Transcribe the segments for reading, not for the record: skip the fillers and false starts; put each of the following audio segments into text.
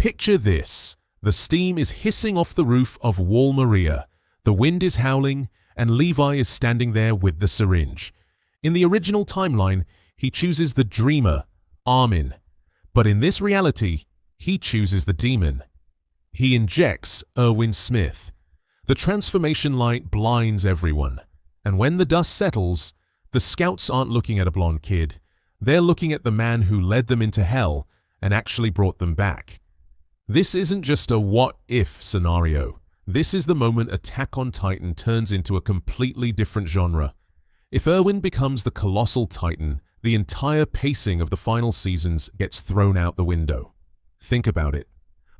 Picture this. The steam is hissing off the roof of Wall Maria. The wind is howling, and Levi is standing there with the syringe. In the original timeline, he chooses the dreamer, Armin. But in this reality, he chooses the demon. He injects Erwin Smith. The transformation light blinds everyone. And when the dust settles, the scouts aren't looking at a blonde kid. They're looking at the man who led them into hell and actually brought them back. This isn't just a what-if scenario. This is the moment Attack on Titan turns into a completely different genre. If Erwin becomes the Colossal Titan, the entire pacing of the final seasons gets thrown out the window. Think about it.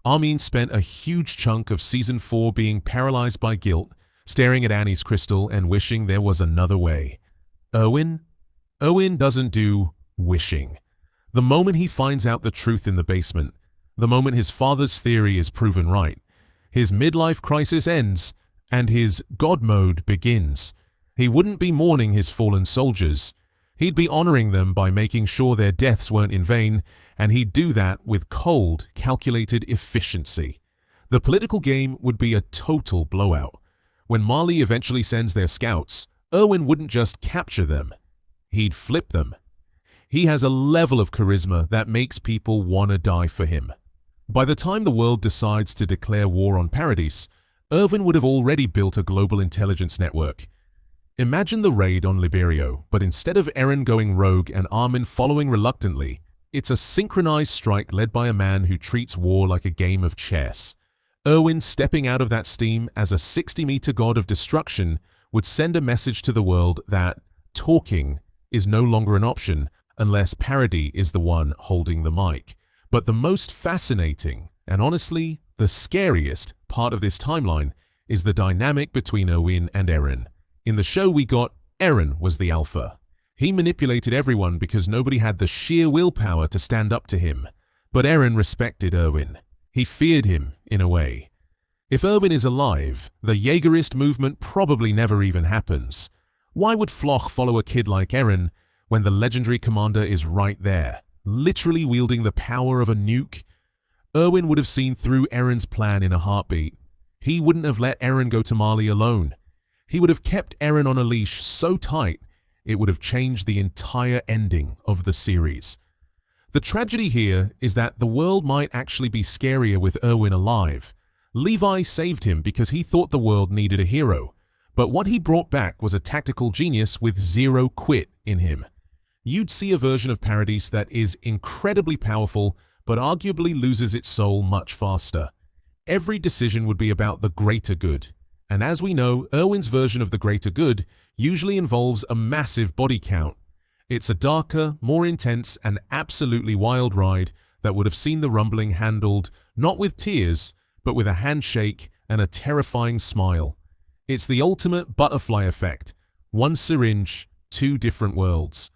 Armin spent a huge chunk of Season 4 being paralyzed by guilt, staring at Annie's crystal and wishing there was another way. Erwin doesn't do wishing. The moment he finds out the truth in the basement, the moment his father's theory is proven right, his midlife crisis ends and his God mode begins. He wouldn't be mourning his fallen soldiers. He'd be honoring them by making sure their deaths weren't in vain, and he'd do that with cold, calculated efficiency. The political game would be a total blowout. When Marley eventually sends their scouts, Erwin wouldn't just capture them. He'd flip them. He has a level of charisma that makes people want to die for him. By the time the world decides to declare war on Paradis, Erwin would have already built a global intelligence network. Imagine the raid on Liberio, but instead of Eren going rogue and Armin following reluctantly, it's a synchronized strike led by a man who treats war like a game of chess. Erwin stepping out of that steam as a 60-meter god of destruction would send a message to the world that talking is no longer an option unless Paradis is the one holding the mic. But the most fascinating, and honestly, the scariest part of this timeline is the dynamic between Erwin and Eren. In the show we got, Eren was the alpha. He manipulated everyone because nobody had the sheer willpower to stand up to him. But Eren respected Erwin. He feared him, in a way. If Erwin is alive, the Yeagerist movement probably never even happens. Why would Floch follow a kid like Eren when the legendary commander is right there, literally wielding the power of a nuke? Erwin would have seen through Eren's plan in a heartbeat. He wouldn't have let Eren go to Marley alone. He would have kept Eren on a leash so tight, it would have changed the entire ending of the series. The tragedy here is that the world might actually be scarier with Erwin alive. Levi saved him because he thought the world needed a hero, but what he brought back was a tactical genius with zero quit in him. You'd see a version of Paradis that is incredibly powerful, but arguably loses its soul much faster. Every decision would be about the greater good. And as we know, Erwin's version of the greater good usually involves a massive body count. It's a darker, more intense, and absolutely wild ride that would have seen the rumbling handled not with tears, but with a handshake and a terrifying smile. It's the ultimate butterfly effect. One syringe, two different worlds.